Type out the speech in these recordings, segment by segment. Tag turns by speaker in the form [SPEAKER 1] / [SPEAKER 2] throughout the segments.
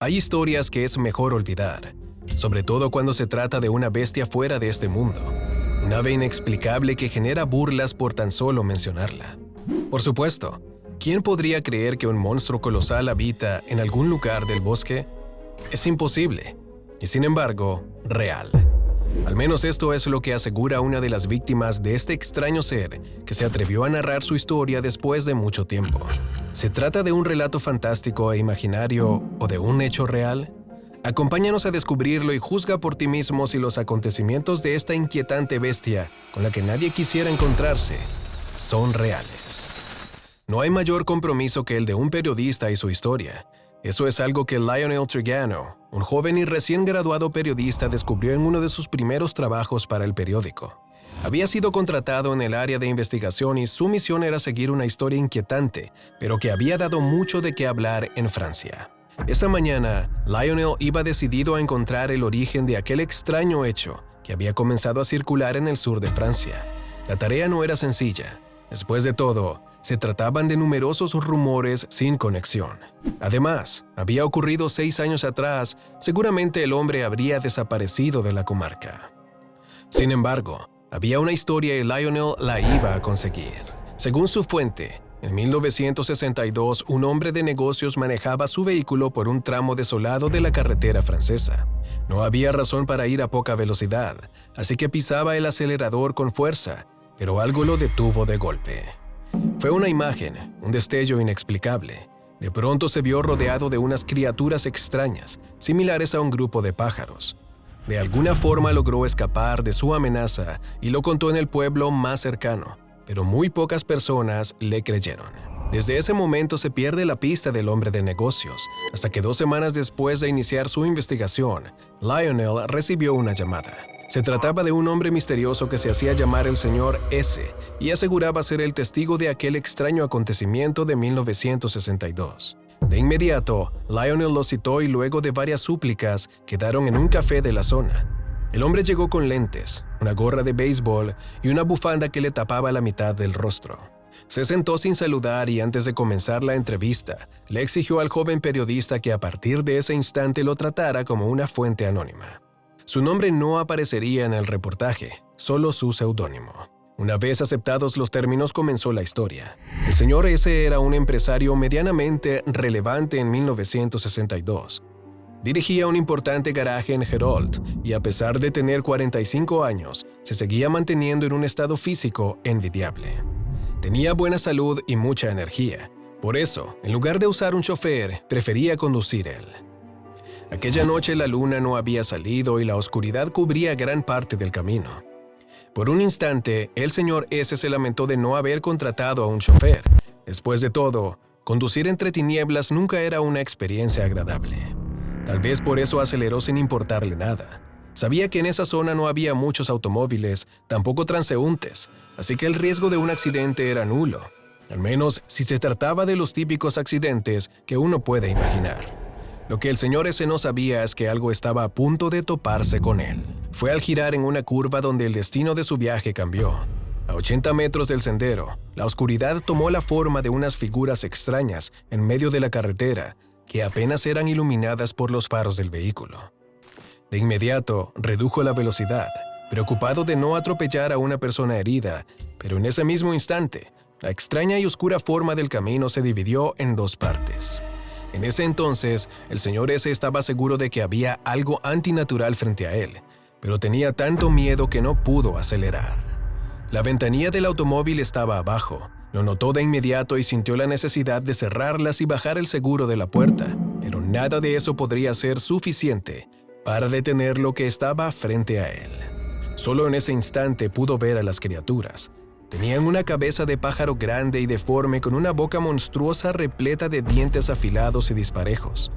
[SPEAKER 1] Hay historias que es mejor olvidar, sobre todo cuando se trata de una bestia fuera de este mundo, un ave inexplicable que genera burlas por tan solo mencionarla. Por supuesto, ¿quién podría creer que un monstruo colosal habita en algún lugar del bosque? Es imposible, y sin embargo, real. Al menos esto es lo que asegura una de las víctimas de este extraño ser que se atrevió a narrar su historia después de mucho tiempo. ¿Se trata de un relato fantástico e imaginario o de un hecho real? Acompáñanos a descubrirlo y juzga por ti mismo si los acontecimientos de esta inquietante bestia con la que nadie quisiera encontrarse son reales. No hay mayor compromiso que el de un periodista y su historia. Eso es algo que Lionel Trigano, un joven y recién graduado periodista, descubrió en uno de sus primeros trabajos para el periódico. Había sido contratado en el área de investigación y su misión era seguir una historia inquietante, pero que había dado mucho de qué hablar en Francia. Esa mañana, Lionel iba decidido a encontrar el origen de aquel extraño hecho que había comenzado a circular en el sur de Francia. La tarea no era sencilla. Después de todo, se trataban de numerosos rumores sin conexión. Además, había ocurrido 6 años atrás, seguramente el hombre habría desaparecido de la comarca. Sin embargo, había una historia y Lionel la iba a conseguir. Según su fuente, en 1962, un hombre de negocios manejaba su vehículo por un tramo desolado de la carretera francesa. No había razón para ir a poca velocidad, así que pisaba el acelerador con fuerza, pero algo lo detuvo de golpe. Fue una imagen, un destello inexplicable. De pronto se vio rodeado de unas criaturas extrañas, similares a un grupo de pájaros. De alguna forma logró escapar de su amenaza y lo contó en el pueblo más cercano, pero muy pocas personas le creyeron. Desde ese momento se pierde la pista del hombre de negocios, hasta que 2 semanas después de iniciar su investigación, Lionel recibió una llamada. Se trataba de un hombre misterioso que se hacía llamar el señor S y aseguraba ser el testigo de aquel extraño acontecimiento de 1962. De inmediato, Lionel lo citó y luego de varias súplicas quedaron en un café de la zona. El hombre llegó con lentes, una gorra de béisbol y una bufanda que le tapaba la mitad del rostro. Se sentó sin saludar y antes de comenzar la entrevista, le exigió al joven periodista que a partir de ese instante lo tratara como una fuente anónima. Su nombre no aparecería en el reportaje, solo su seudónimo. Una vez aceptados los términos, comenzó la historia. El señor S era un empresario medianamente relevante en 1962. Dirigía un importante garaje en Herold y a pesar de tener 45 años, se seguía manteniendo en un estado físico envidiable. Tenía buena salud y mucha energía. Por eso, en lugar de usar un chofer, prefería conducir él. Aquella noche la luna no había salido y la oscuridad cubría gran parte del camino. Por un instante, el señor S se lamentó de no haber contratado a un chofer. Después de todo, conducir entre tinieblas nunca era una experiencia agradable. Tal vez por eso aceleró sin importarle nada. Sabía que en esa zona no había muchos automóviles, tampoco transeúntes, así que el riesgo de un accidente era nulo, al menos si se trataba de los típicos accidentes que uno puede imaginar. Lo que el señor S no sabía es que algo estaba a punto de toparse con él. Fue al girar en una curva donde el destino de su viaje cambió. A 80 metros del sendero, la oscuridad tomó la forma de unas figuras extrañas en medio de la carretera que apenas eran iluminadas por los faros del vehículo. De inmediato, redujo la velocidad, preocupado de no atropellar a una persona herida, pero en ese mismo instante, la extraña y oscura forma del camino se dividió en 2 partes. En ese entonces, el señor S estaba seguro de que había algo antinatural frente a él, pero tenía tanto miedo que no pudo acelerar. La ventanilla del automóvil estaba abajo. Lo notó de inmediato y sintió la necesidad de cerrarlas y bajar el seguro de la puerta, pero nada de eso podría ser suficiente para detener lo que estaba frente a él. Solo en ese instante pudo ver a las criaturas. Tenían una cabeza de pájaro grande y deforme con una boca monstruosa repleta de dientes afilados y disparejos.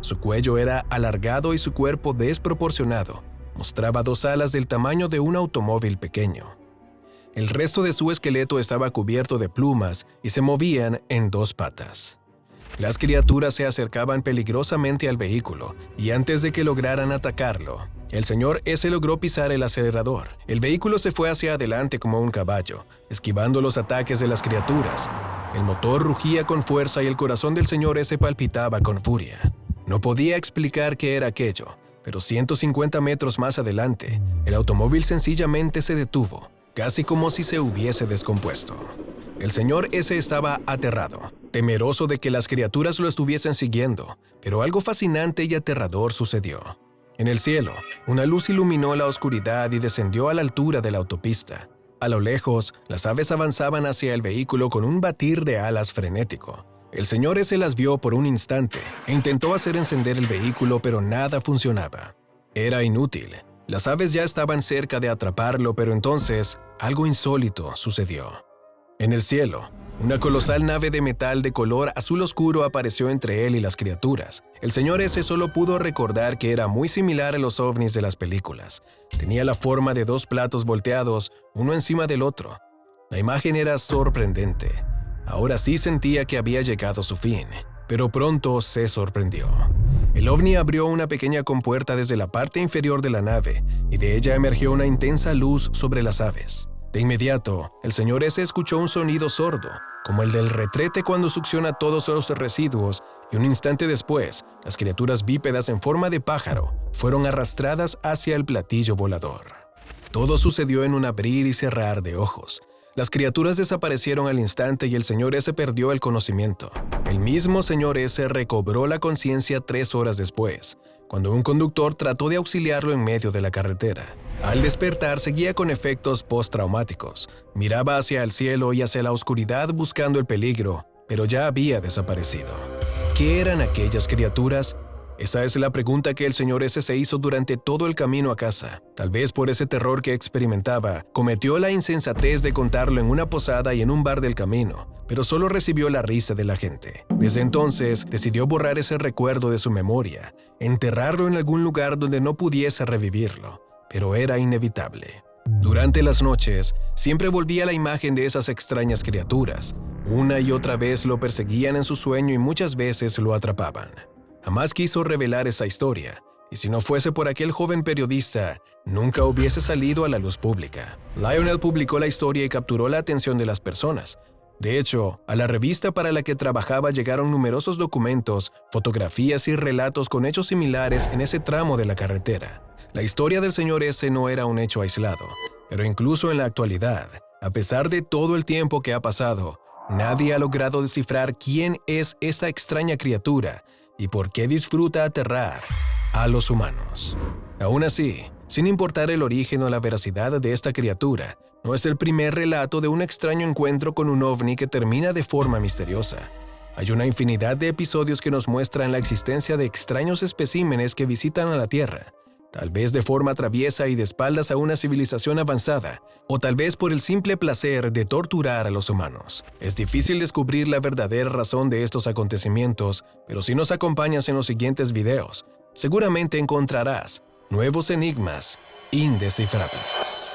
[SPEAKER 1] Su cuello era alargado y su cuerpo desproporcionado. Mostraba 2 alas del tamaño de un automóvil pequeño. El resto de su esqueleto estaba cubierto de plumas y se movían en 2 patas. Las criaturas se acercaban peligrosamente al vehículo y antes de que lograran atacarlo, el señor S logró pisar el acelerador. El vehículo se fue hacia adelante como un caballo, esquivando los ataques de las criaturas. El motor rugía con fuerza y el corazón del señor S palpitaba con furia. No podía explicar qué era aquello, pero 150 metros más adelante, el automóvil sencillamente se detuvo, casi como si se hubiese descompuesto. El señor S estaba aterrado, temeroso de que las criaturas lo estuviesen siguiendo, pero algo fascinante y aterrador sucedió. En el cielo, una luz iluminó la oscuridad y descendió a la altura de la autopista. A lo lejos, las aves avanzaban hacia el vehículo con un batir de alas frenético. El señor S las vio por un instante e intentó hacer encender el vehículo, pero nada funcionaba. Era inútil. Las aves ya estaban cerca de atraparlo, pero entonces algo insólito sucedió. En el cielo, una colosal nave de metal de color azul oscuro apareció entre él y las criaturas. El señor S solo pudo recordar que era muy similar a los ovnis de las películas. Tenía la forma de dos platos volteados, uno encima del otro. La imagen era sorprendente. Ahora sí sentía que había llegado su fin, pero pronto se sorprendió. El ovni abrió una pequeña compuerta desde la parte inferior de la nave y de ella emergió una intensa luz sobre las aves. De inmediato, el señor S escuchó un sonido sordo, como el del retrete cuando succiona todos los residuos, y un instante después, las criaturas bípedas en forma de pájaro fueron arrastradas hacia el platillo volador. Todo sucedió en un abrir y cerrar de ojos. Las criaturas desaparecieron al instante y el señor S perdió el conocimiento. El mismo señor S recobró la conciencia 3 horas después, cuando un conductor trató de auxiliarlo en medio de la carretera. Al despertar seguía con efectos postraumáticos. Miraba hacia el cielo y hacia la oscuridad buscando el peligro, pero ya había desaparecido. ¿Qué eran aquellas criaturas? Esa es la pregunta que el señor S se hizo durante todo el camino a casa. Tal vez por ese terror que experimentaba, cometió la insensatez de contarlo en una posada y en un bar del camino, pero solo recibió la risa de la gente. Desde entonces, decidió borrar ese recuerdo de su memoria, enterrarlo en algún lugar donde no pudiese revivirlo, pero era inevitable. Durante las noches, siempre volvía la imagen de esas extrañas criaturas. Una y otra vez lo perseguían en su sueño y muchas veces lo atrapaban. Jamás quiso revelar esa historia, y si no fuese por aquel joven periodista, nunca hubiese salido a la luz pública. Lionel publicó la historia y capturó la atención de las personas. De hecho, a la revista para la que trabajaba llegaron numerosos documentos, fotografías y relatos con hechos similares en ese tramo de la carretera. La historia del señor S no era un hecho aislado, pero incluso en la actualidad, a pesar de todo el tiempo que ha pasado, nadie ha logrado descifrar quién es esta extraña criatura y por qué disfruta aterrar a los humanos. Aún así, sin importar el origen o la veracidad de esta criatura, no es el primer relato de un extraño encuentro con un ovni que termina de forma misteriosa. Hay una infinidad de episodios que nos muestran la existencia de extraños especímenes que visitan a la Tierra, tal vez de forma traviesa y de espaldas a una civilización avanzada, o tal vez por el simple placer de torturar a los humanos. Es difícil descubrir la verdadera razón de estos acontecimientos, pero si nos acompañas en los siguientes videos, seguramente encontrarás nuevos enigmas indescifrables.